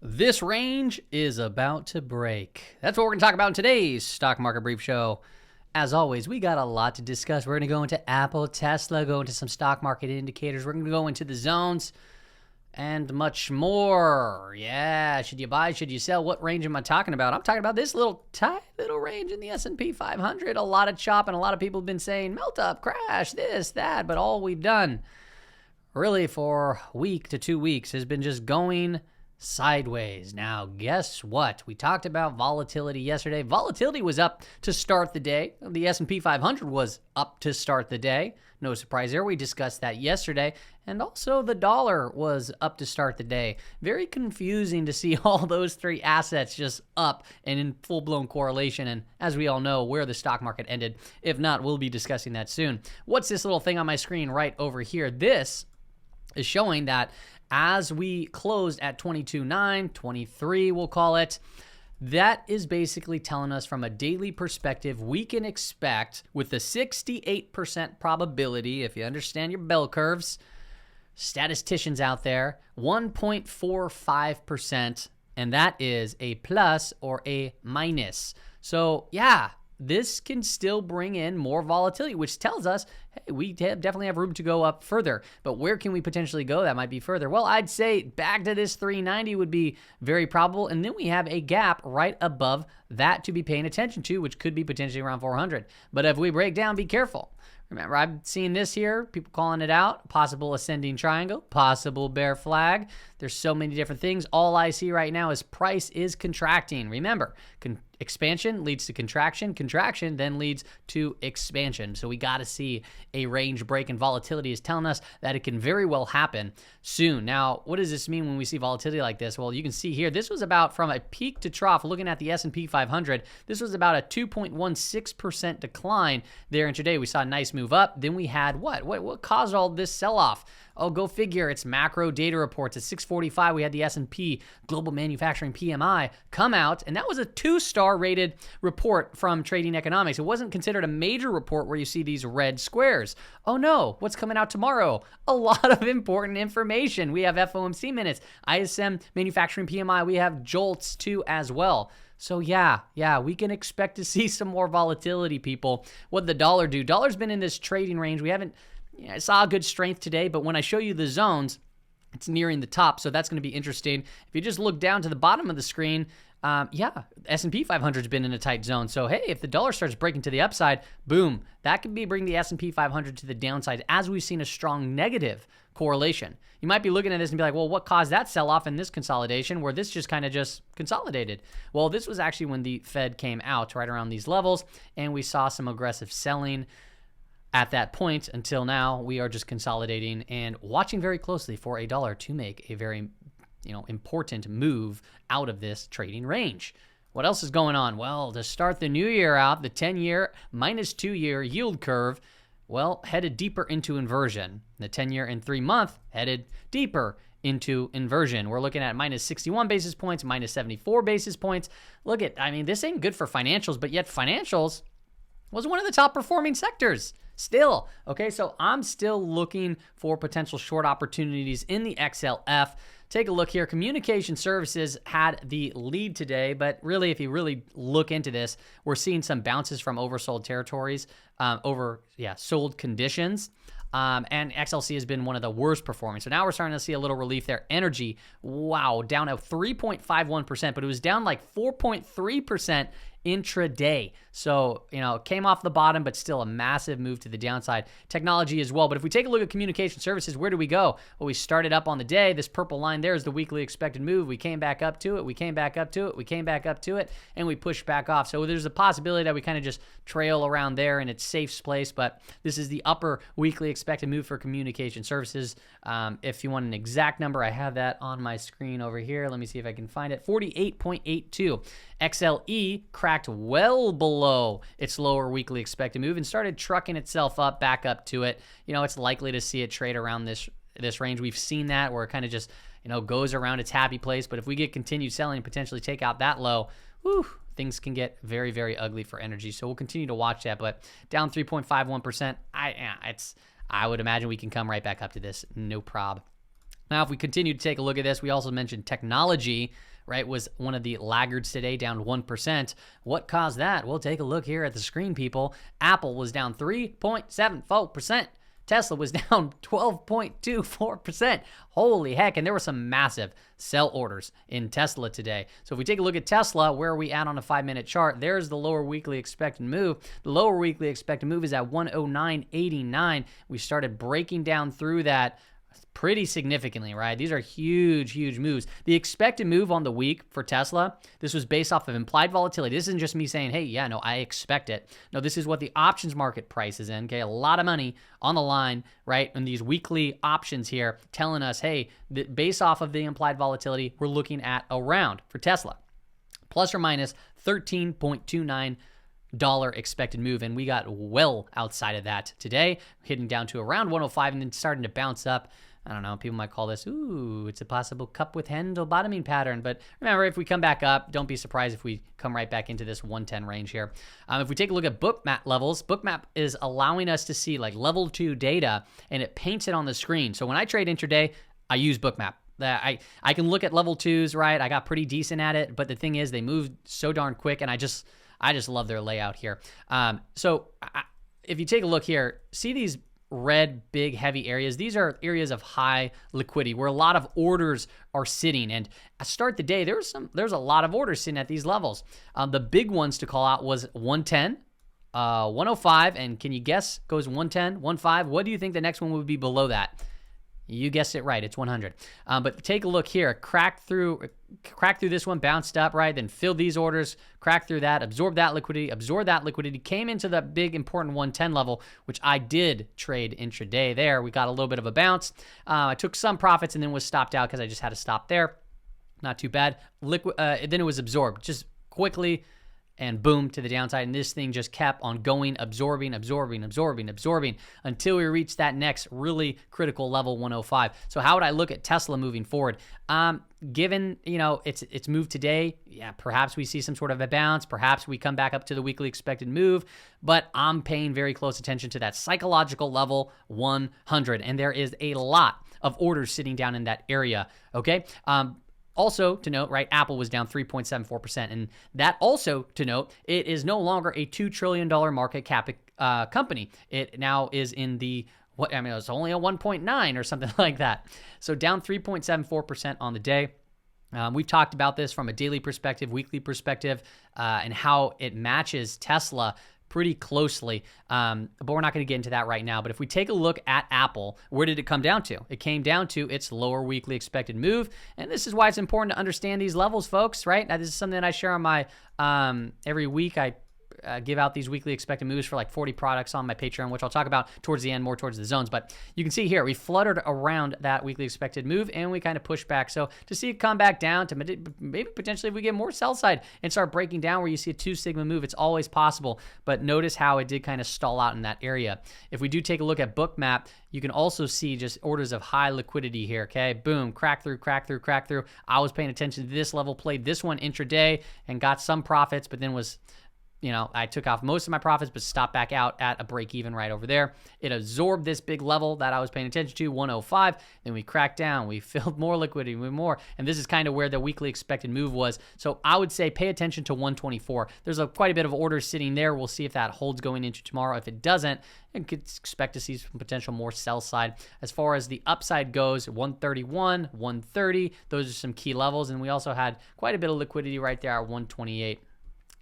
This range is about to break. That's what we're going to talk about in today's Stock Market Brief Show. As always, we got a lot to discuss. We're going to go into Apple, Tesla, go into some stock market indicators. We're going to go into the zones and much more. Yeah, should you buy? Should you sell? What range am I talking about? I'm talking about this tight little range in the S&P 500. A lot of chop, and a lot of people have been saying melt up, crash, this, that. But all we've done really for a week to 2 weeks has been just going sideways. Now, guess what? We talked about volatility yesterday. Volatility was up to start the day. The S&P 500 was up to start the day. No surprise there. We discussed that yesterday. And also the dollar was up to start the day. Very confusing to see all those three assets just up and in full-blown correlation. And as we all know, where the stock market ended. If not, we'll be discussing that soon. What's this little thing on my screen right over here? This is showing that as we closed at 22.9, 23 we'll call it, that is basically telling us from a daily perspective, we can expect with the 68% probability, if you understand your bell curves, statisticians out there, 1.45%, and that is a plus or a minus. So yeah, this can still bring in more volatility, which tells us, hey, we definitely have room to go up further. But where can we potentially go that might be further? Well, I'd say back to this 390 would be very probable. And then we have a gap right above that to be paying attention to, which could be potentially around 400. But if we break down, be careful. Remember, I've seen this here, people calling it out, possible ascending triangle, possible bear flag. There's so many different things. All I see right now is price is contracting. Remember, expansion leads to contraction. Contraction then leads to expansion. So we got to see a range break, and volatility is telling us that it can very well happen soon. Now, what does this mean when we see volatility like this? Well, you can see here, this was about from a peak to trough, looking at the S&P 500, this was about a 2.16% decline there intraday. We saw a nice move up. Then we had what caused all this sell-off? Oh, go figure. It's macro data reports. At 6:45, we had the S&P Global Manufacturing PMI come out, and that was a 2-star rated report from Trading Economics. It wasn't considered a major report where you see these red squares. Oh no, what's coming out tomorrow? A lot of important information. We have FOMC minutes, ISM Manufacturing PMI. We have JOLTS too as well. So yeah, we can expect to see some more volatility, people. What did the dollar do? Dollar's been in this trading range. We haven't, I saw a good strength today, but when I show you the zones, it's nearing the top, so that's going to be interesting. If you just look down to the bottom of the screen, S&P 500 has been in a tight zone. So hey, if the dollar starts breaking to the upside, boom, that could bring the S&P 500 to the downside, as we've seen a strong negative correlation. You might be looking at this and be like, well, what caused that sell-off in this consolidation where this just kind of just consolidated? Well, this was actually when the Fed came out right around these levels, and we saw some aggressive selling at that point. Until now, we are just consolidating and watching very closely for a dollar to make a very important move out of this trading range. What else is going on? Well, to start the new year out, the 10-year minus 2-year yield curve, well, headed deeper into inversion. The 10-year and 3-month headed deeper into inversion. We're looking at minus 61 basis points, minus 74 basis points. This ain't good for financials, but yet financials was one of the top performing sectors still. Okay, so I'm still looking for potential short opportunities in the XLF. Take a look here. Communication services had the lead today, but really, if you really look into this, we're seeing some bounces from oversold territories, sold conditions. And XLC has been one of the worst performing. So now we're starting to see a little relief there. Energy, wow, down at 3.51%, but it was down like 4.3% intraday. So, came off the bottom, but still a massive move to the downside. Technology as well. But if we take a look at communication services, where do we go? Well, we started up on the day. This purple line there is the weekly expected move. We came back up to it. We came back up to it. We came back up to it, and we pushed back off. So there's a possibility that we kind of just trail around there in its safe place. But this is the upper weekly expected move for communication services. If you want an exact number, I have that on my screen over here. Let me see if I can find it. 48.82. XLE cracked well below its lower weekly expected move and started trucking itself up, back up to it. It's likely to see it trade around this range. We've seen that where it kind of just, goes around its happy place. But if we get continued selling and potentially take out that low, things can get very, very ugly for energy. So we'll continue to watch that. But down 3.51%, I would imagine we can come right back up to this, no prob. Now, if we continue to take a look at this, we also mentioned technology, right, was one of the laggards today, down 1%. What caused that? We'll take a look here at the screen, people. Apple was down 3.74%. Tesla was down 12.24%. Holy heck. And there were some massive sell orders in Tesla today. So if we take a look at Tesla, where are we at on a 5-minute chart? There's the lower weekly expected move. The lower weekly expected move is at 109.89. We started breaking down through that pretty significantly, right? These are huge, huge moves. The expected move on the week for Tesla, this was based off of implied volatility. This isn't just me saying, hey, yeah, no, I expect it. No, this is what the options market price is in, okay? A lot of money on the line, right? And these weekly options here telling us, hey, based off of the implied volatility, we're looking at around, for Tesla, plus or minus 13.29 dollar expected move, and we got well outside of that today, hitting down to around 105 and then starting to bounce up. I don't know, people might call this, ooh, it's a possible cup with handle bottoming pattern. But remember, if we come back up, don't be surprised if we come right back into this 110 range here. If we take a look at bookmap levels, bookmap is allowing us to see like level 2 data, and it paints it on the screen. So when I trade intraday, I use bookmap. I can look at level 2s, right? I got pretty decent at it, but the thing is, they move so darn quick, and I just love their layout here. If you take a look here, see these red, big, heavy areas? These are areas of high liquidity where a lot of orders are sitting. And I start the day, there's a lot of orders sitting at these levels. The big ones to call out was 110, 105, and can you guess? Goes 110, 15. What do you think the next one would be below that? You guessed it right. It's 100. But take a look here. Crack through this one, bounced up, right? Then filled these orders, cracked through that, absorbed that liquidity, came into the big important 110 level, which I did trade intraday there. We got a little bit of a bounce. I took some profits and then was stopped out because I just had to stop there. Not too bad. Then it was absorbed just quickly, and boom, to the downside. And this thing just kept on going, absorbing until we reached that next really critical level, 105. So how would I look at Tesla moving forward? Given, it's moved today, yeah, perhaps we see some sort of a bounce. Perhaps we come back up to the weekly expected move. But I'm paying very close attention to that psychological level, 100. And there is a lot of orders sitting down in that area, okay? Also to note, right, Apple was down 3.74%. And that also to note, it is no longer a $2 trillion market cap company. It now is in the, it's only a 1.9 or something like that. So down 3.74% on the day. We've talked about this from a daily perspective, weekly perspective, and how it matches Tesla pretty closely, but we're not going to get into that right now. But if we take a look at Apple, where did it come down to? It came down to its lower weekly expected move, and this is why it's important to understand these levels, folks, right? Now, this is something that I share on my, every week I give out these weekly expected moves for like 40 products on my Patreon, which I'll talk about towards the end, more towards the zones. But you can see here, we fluttered around that weekly expected move and we kind of pushed back. So to see it come back down to maybe potentially if we get more sell side and start breaking down where you see a 2 sigma move, it's always possible. But notice how it did kind of stall out in that area. If we do take a look at Bookmap, you can also see just orders of high liquidity here, okay? Boom, crack through. I was paying attention to this level, played this one intraday and got some profits, but then was, I took off most of my profits, but stopped back out at a break even right over there. It absorbed this big level that I was paying attention to, 105. Then we cracked down. We filled more liquidity, more. And this is kind of where the weekly expected move was. So I would say pay attention to 124. There's quite a bit of orders sitting there. We'll see if that holds going into tomorrow. If it doesn't, you could expect to see some potential more sell side. As far as the upside goes, 131, 130, those are some key levels. And we also had quite a bit of liquidity right there at 128.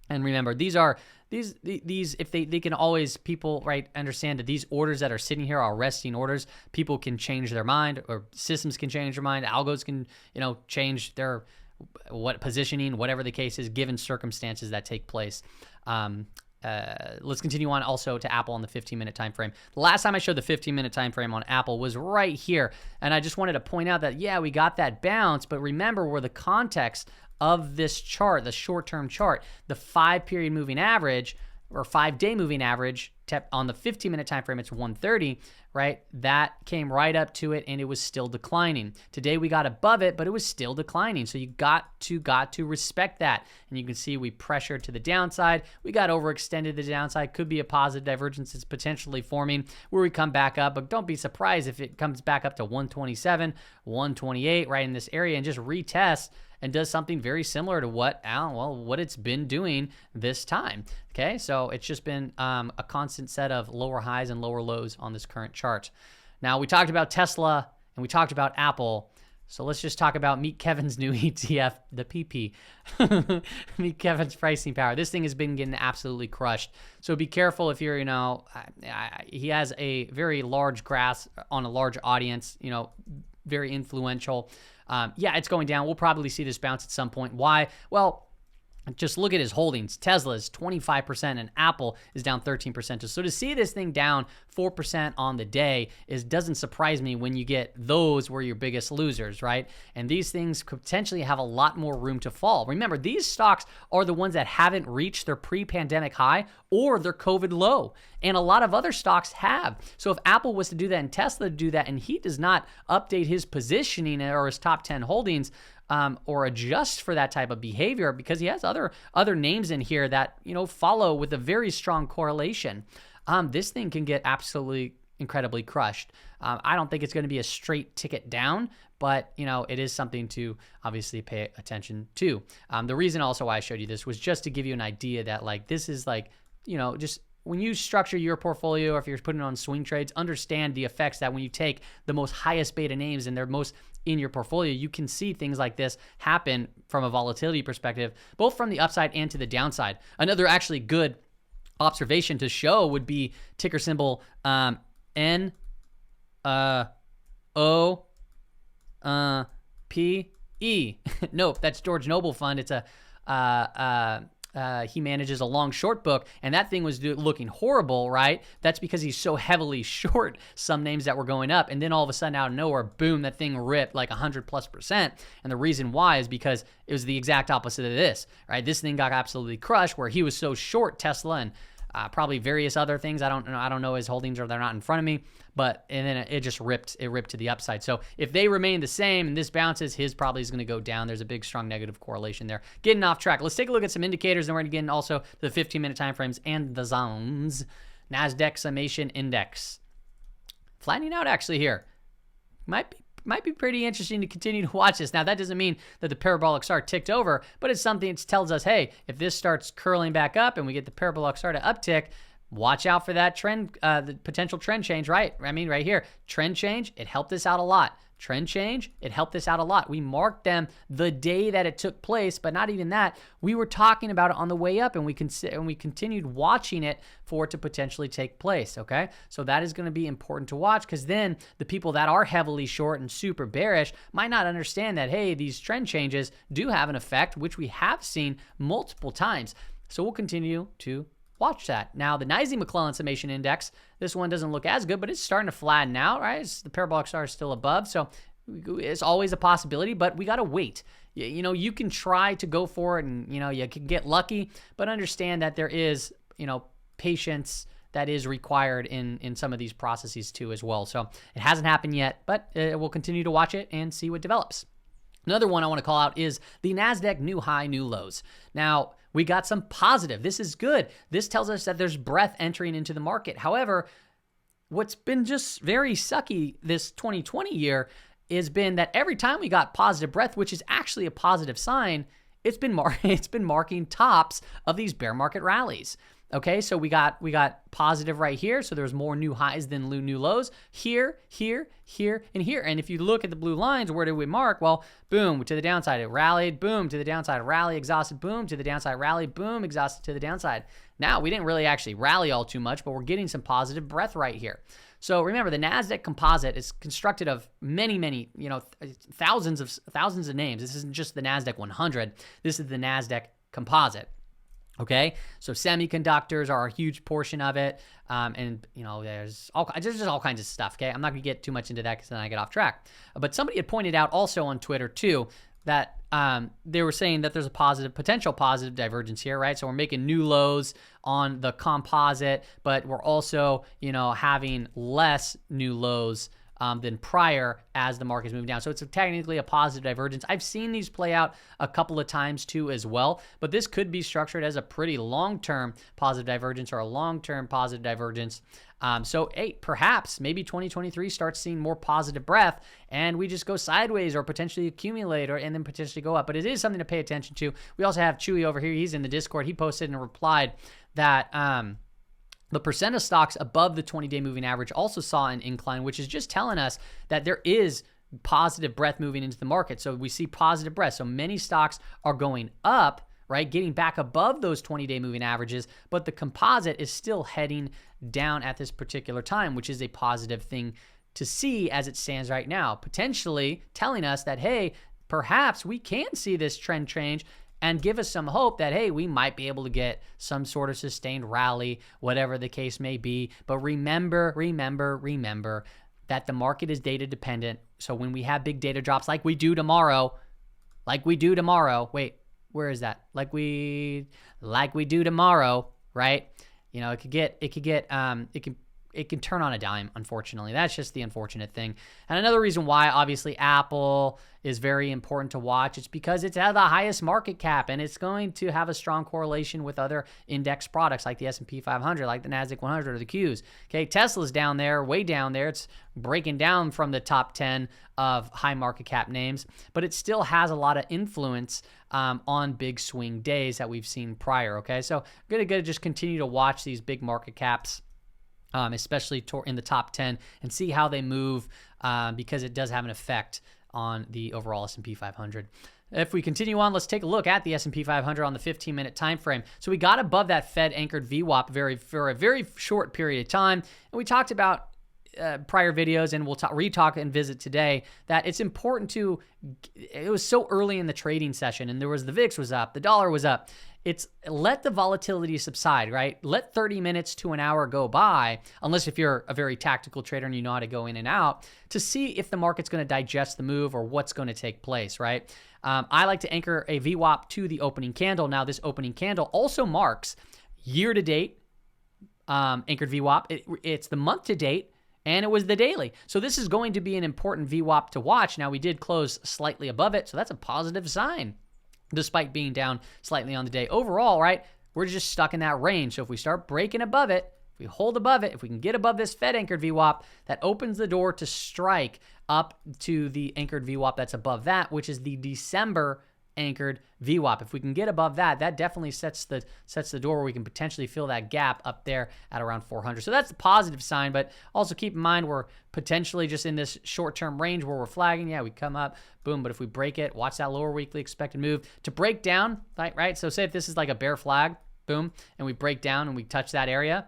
And remember, these if they can always, people, right, understand that these orders that are sitting here are resting orders. People can change their mind, or systems can change their mind. Algos can, change their positioning, whatever the case is, given circumstances that take place. Let's continue on also to Apple on the 15-minute time frame. The last time I showed the 15-minute time frame on Apple was right here, and I just wanted to point out that, yeah, we got that bounce, but remember where the context of this chart, the short-term chart, the 5-period moving average, or 5-day moving average on the 15-minute time frame, it's 130, right? That came right up to it, and it was still declining. Today we got above it, but it was still declining. So you got to respect that. And you can see we pressured to the downside. We got overextended to the downside. Could be a positive divergence that's potentially forming where we come back up, but don't be surprised if it comes back up to 127, 128, right in this area, and just retest and does something very similar to what it's been doing this time. Okay, so it's just been a constant set of lower highs and lower lows on this current chart. Now, we talked about Tesla and we talked about Apple. So let's just talk about Meet Kevin's new ETF, the PP. Meet Kevin's pricing power. This thing has been getting absolutely crushed. So be careful if you're, he has a very large grasp on a large audience, very influential. It's going down. We'll probably see this bounce at some point. Why? Well, just look at his holdings. Tesla is 25% and Apple is down 13%. So to see this thing down 4% on the day doesn't surprise me when you get those were your biggest losers, right? And these things could potentially have a lot more room to fall. Remember, these stocks are the ones that haven't reached their pre-pandemic high or their COVID low. And a lot of other stocks have. So if Apple was to do that and Tesla to do that, and he does not update his positioning or his top 10 holdings, or adjust for that type of behavior, because he has other names in here that follow with a very strong correlation, this thing can get absolutely incredibly crushed. I don't think it's going to be a straight ticket down, but it is something to obviously pay attention to. The reason also why I showed you this was just to give you an idea that this is just when you structure your portfolio, or if you're putting it on swing trades, understand the effects that when you take the most highest beta names and they're most in your portfolio, you can see things like this happen from a volatility perspective, both from the upside and to the downside. Another actually good observation to show would be ticker symbol NOPE. Nope, that's George Noble Fund. It's he manages a long short book, and that thing was looking horrible, right? That's because he's so heavily short some names that were going up, and then all of a sudden out of nowhere, boom, that thing ripped like 100+%. And the reason why is because it was the exact opposite of this, right? This thing got absolutely crushed where he was so short Tesla and probably various other things. I don't know his holdings, or they're not in front of me, and then it just ripped to the upside. So if they remain the same and this bounces, his probably is going to go down. There's a big strong negative correlation there. Getting off track. Let's take a look at some indicators, and we're going to get in also the 15-minute time frames and the zones. NASDAQ summation index flattening out actually here. Might be pretty interesting to continue to watch this. Now, that doesn't mean that the parabolic star ticked over, but it's something that tells us, hey, if this starts curling back up and we get the parabolic star to uptick, watch out for that trend, the potential trend change, right? I mean, right here, trend change, it helped us out a lot. Trend change, it helped us out a lot. We marked them the day that it took place, but not even that. We were talking about it on the way up, and we continued watching it for it to potentially take place, okay? So that is going to be important to watch, because then the people that are heavily short and super bearish might not understand that, hey, these trend changes do have an effect, which we have seen multiple times. So we'll continue to watch that. Now, the NYSE-McClellan Summation Index, this one doesn't look as good, but it's starting to flatten out, right? The parabolic star is still above, so it's always a possibility, but we got to wait. You can try to go for it, and, you can get lucky, but understand that there is, patience that is required in some of these processes too as well. So it hasn't happened yet, but we'll continue to watch it and see what develops. Another one I want to call out is the NASDAQ new high, new lows. Now, we got some positive. This is good. This tells us that there's breath entering into the market. However, what's been just very sucky this 2020 year has been that every time we got positive breath, which is actually a positive sign, it's been marking tops of these bear market rallies. Okay, so we got positive right here. So there's more new highs than new lows here, here, here, and here. And if you look at the blue lines, where did we mark? Well, boom, to the downside, it rallied, boom, to the downside, rally, exhausted, boom, to the downside, rally, boom, exhausted, to the downside. Now, we didn't really actually rally all too much, but we're getting some positive breath right here. So remember, the NASDAQ composite is constructed of many, thousands of names. This isn't just the NASDAQ 100. This is the NASDAQ composite. Okay, so semiconductors are a huge portion of it, and there's just all kinds of stuff. Okay, I'm not gonna get too much into that because then I get off track. But somebody had pointed out also on Twitter too that they were saying that there's a potential positive divergence here, right? So we're making new lows on the composite, but we're also, having less new lows than prior as the market's moving down. So it's technically a positive divergence. I've seen these play out a couple of times too as well, but this could be structured as a pretty long-term positive divergence or a long-term positive divergence. So perhaps maybe 2023 starts seeing more positive breath and we just go sideways or potentially accumulate and then potentially go up. But it is something to pay attention to. We also have Chewy over here. He's in the Discord. He posted and replied that the percent of stocks above the 20-day moving average also saw an incline, which is just telling us that there is positive breath moving into the market. So we see positive breath. So many stocks are going up, right? Getting back above those 20-day moving averages, but the composite is still heading down at this particular time, which is a positive thing to see as it stands right now, potentially telling us that, hey, perhaps we can see this trend change and give us some hope that, hey, we might be able to get some sort of sustained rally, whatever the case may be. But remember that the market is data dependent. So when we have big data drops like we do tomorrow, wait, where is that? Like we do tomorrow, right? It can turn on a dime, unfortunately. That's just the unfortunate thing. And another reason why, obviously, Apple is very important to watch. It's because it's at the highest market cap, and it's going to have a strong correlation with other index products like the S&P 500, like the NASDAQ 100 or the Qs. Okay, Tesla's down there, way down there. It's breaking down from the top 10 of high market cap names, but it still has a lot of influence on big swing days that we've seen prior. Okay, so I'm going to just continue to watch these big market caps, especially in the top 10, and see how they move because it does have an effect on the overall S&P 500. If we continue on, let's take a look at the S&P 500 on the 15-minute time frame. So we got above that Fed-anchored VWAP for a very short period of time, and we talked about prior videos, and we'll re-talk and visit today, that it's important to, it was so early in the trading session, and the VIX was up, the dollar was up. It's let the volatility subside, right? Let 30 minutes to an hour go by, unless if you're a very tactical trader and you know how to go in and out, to see if the market's going to digest the move or what's going to take place, right? I like to anchor a VWAP to the opening candle. Now, this opening candle also marks year-to-date anchored VWAP. It's the month-to-date, and it was the daily. So this is going to be an important VWAP to watch. Now, we did close slightly above it, so that's a positive sign, despite being down slightly on the day. Overall, right, we're just stuck in that range. So if we start breaking above it, if we hold above it, if we can get above this Fed-anchored VWAP, that opens the door to strike up to the anchored VWAP that's above that, which is the December anchored VWAP. If we can get above that, that definitely sets the door where we can potentially fill that gap up there at around 400. So that's a positive sign, but also keep in mind we're potentially just in this short-term range where we're flagging. Yeah, we come up, boom, but if we break it, watch that lower weekly expected move to break down, right? So say if this is like a bear flag, boom, and we break down and we touch that area,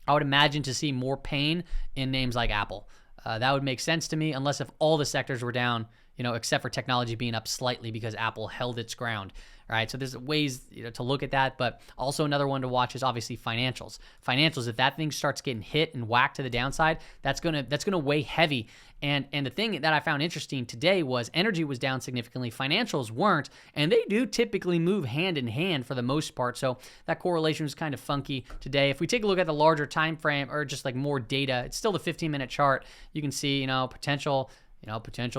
I would imagine to see more pain in names like Apple. That would make sense to me, unless if all the sectors were down, except for technology being up slightly because Apple held its ground. All right, so there's ways to look at that, but also another one to watch is obviously financials. Financials, if that thing starts getting hit and whacked to the downside, that's gonna weigh heavy. And the thing that I found interesting today was energy was down significantly, financials weren't, and they do typically move hand in hand for the most part. So that correlation was kind of funky today. If we take a look at the larger time frame or just like more data, it's still the 15-minute chart. You can see potential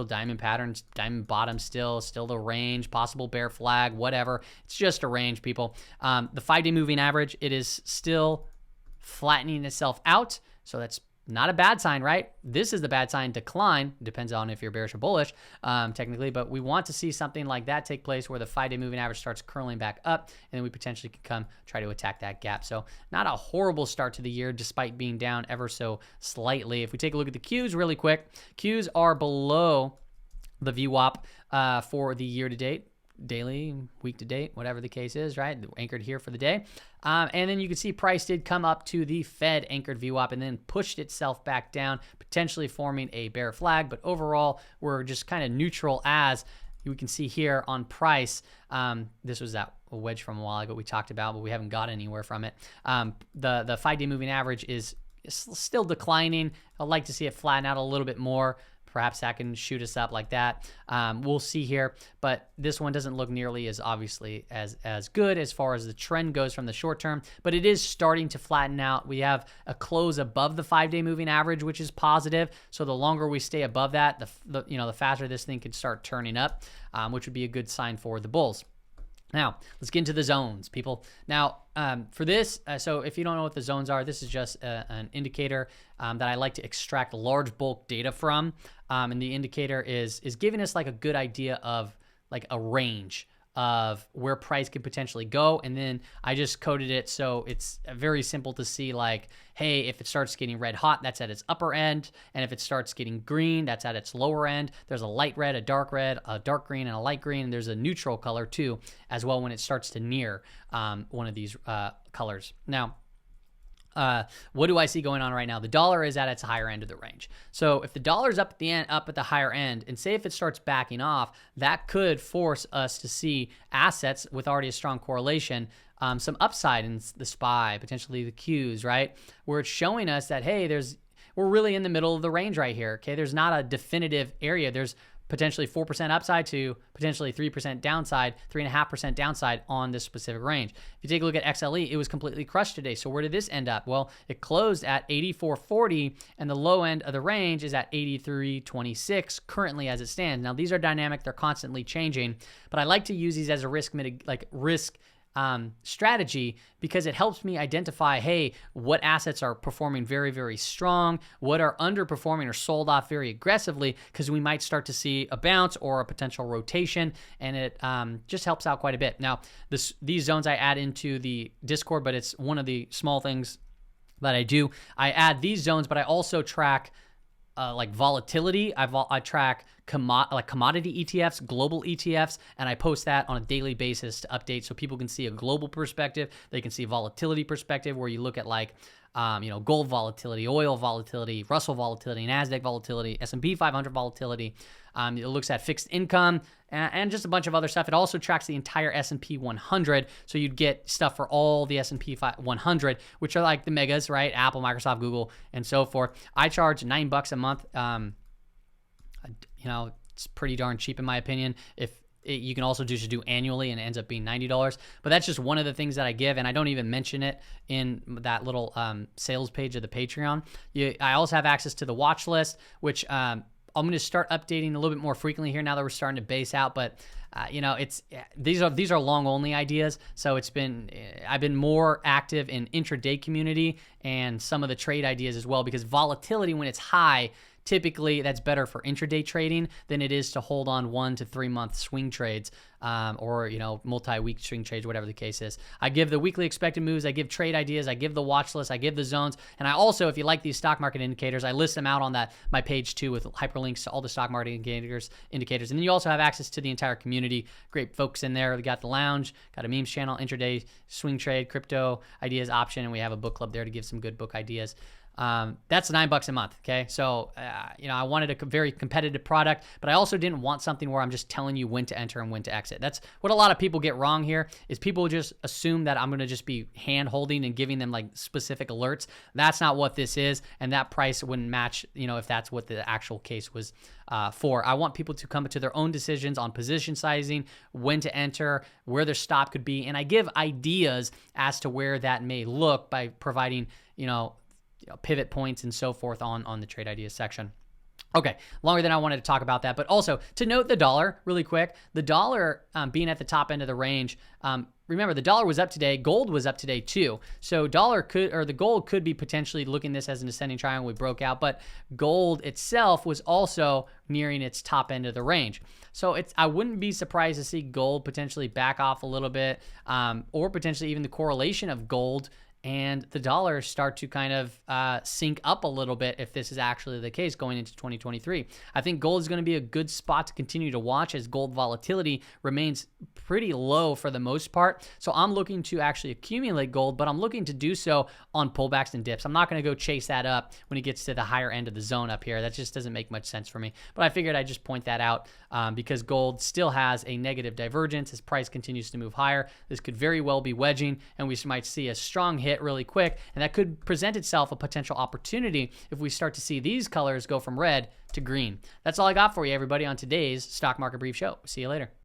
diamond patterns, diamond bottom still the range, possible bear flag, whatever. It's just a range, people. The 5-day moving average, it is still flattening itself out. So that's not a bad sign, right? This is the bad sign, decline. Depends on if you're bearish or bullish, technically. But we want to see something like that take place where the 5-day moving average starts curling back up, and then we potentially can come try to attack that gap. So not a horrible start to the year, despite being down ever so slightly. If we take a look at the Qs really quick, Qs are below the VWAP for the year to date. Daily, week to date, whatever the case is, right? Anchored here for the day. And then you can see price did come up to the Fed anchored VWAP and then pushed itself back down, potentially forming a bear flag. But overall, we're just kind of neutral, as we can see here on price. This was that wedge from a while ago we talked about, but we haven't got anywhere from it. The 5-day moving average is still declining. I'd like to see it flatten out a little bit more. perhaps that can shoot us up like that. We'll see here, but this one doesn't look nearly as obviously as good as far as the trend goes from the short term, but it is starting to flatten out. We have a close above the 5-day moving average, which is positive. So the longer we stay above that, the faster this thing could start turning up, which would be a good sign for the bulls. Now, let's get into the zones, people. Now, for this, so if you don't know what the zones are, this is just an indicator that I like to extract large bulk data from. And the indicator is giving us like a good idea of like a range of where price could potentially go. And then I just coded it so it's very simple to see, like, hey, if it starts getting red hot, that's at its upper end. And if it starts getting green, that's at its lower end. There's a light red, a dark green, and a light green. And there's a neutral color too, as well, when it starts to near one of these colors. Now, what do I see going on right now? The dollar is at its higher end of the range. So if the dollar's up at the higher end, and say if it starts backing off, that could force us to see assets with already a strong correlation, some upside in the SPY, potentially the Qs, right? Where it's showing us that, hey, we're really in the middle of the range right here. Okay, there's not a definitive area. There's potentially 4% upside to potentially 3% downside, 3.5% downside on this specific range. If you take a look at XLE, it was completely crushed today. So where did this end up? Well, it closed at 84.40, and the low end of the range is at 83.26 currently as it stands. Now, these are dynamic. They're constantly changing, but I like to use these as a risk strategy, because it helps me identify, hey, what assets are performing very, very strong, what are underperforming or sold off very aggressively, because we might start to see a bounce or a potential rotation, and it just helps out quite a bit. Now, these zones I add into the Discord, but it's one of the small things that I do. I add these zones, but I also track like volatility. I track commodity ETFs, global ETFs, and I post that on a daily basis to update so people can see a global perspective. They can see a volatility perspective where you look at like, gold volatility, oil volatility, Russell volatility, NASDAQ volatility, S&P 500 volatility. It looks at fixed income and just a bunch of other stuff. It also tracks the entire S&P 100. So you'd get stuff for all the S&P 100, which are like the megas, right? Apple, Microsoft, Google, and so forth. I charge $9 a month. It's pretty darn cheap in my opinion. You can also just do annually, and it ends up being $90. But that's just one of the things that I give, and I don't even mention it in that little sales page of the Patreon. I also have access to the watch list, which I'm going to start updating a little bit more frequently here now that we're starting to base out. But these are long only ideas. So I've been more active in intraday community and some of the trade ideas as well, because volatility when it's high, typically that's better for intraday trading than it is to hold on 1 to 3 month swing trades, or multi-week swing trades, whatever the case is. I give the weekly expected moves, I give trade ideas, I give the watch list, I give the zones, and I also, if you like these stock market indicators, I list them out on my page too with hyperlinks to all the stock market indicators. And then you also have access to the entire community. Great folks in there. We got the lounge, got a memes channel, intraday swing trade, crypto ideas option, and we have a book club there to give some good book ideas. That's $9 a month. Okay. So, I wanted a very competitive product, but I also didn't want something where I'm just telling you when to enter and when to exit. That's what a lot of people get wrong here, is people just assume that I'm going to just be hand holding and giving them like specific alerts. That's not what this is. And that price wouldn't match, if that's what the actual case was, for. I want people to come to their own decisions on position sizing, when to enter, where their stop could be. And I give ideas as to where that may look by providing, pivot points and so forth on the trade ideas section. Okay, longer than I wanted to talk about that, but also to note the dollar really quick. The dollar being at the top end of the range. Remember, the dollar was up today. Gold was up today too. So the gold could be potentially looking this as an ascending triangle. We broke out, but gold itself was also nearing its top end of the range. So I wouldn't be surprised to see gold potentially back off a little bit, or potentially even the correlation of gold and the dollar start to kind of sync up a little bit if this is actually the case going into 2023. I think gold is going to be a good spot to continue to watch, as gold volatility remains pretty low for the most part. So I'm looking to actually accumulate gold, but I'm looking to do so on pullbacks and dips. I'm not going to go chase that up when it gets to the higher end of the zone up here. That just doesn't make much sense for me. But I figured I'd just point that out because gold still has a negative divergence as price continues to move higher. This could very well be wedging, and we might see a strong hit hit really quick, and that could present itself a potential opportunity if we start to see these colors go from red to green. That's all I got for you, everybody, on today's Stock Market Brief Show. See you later.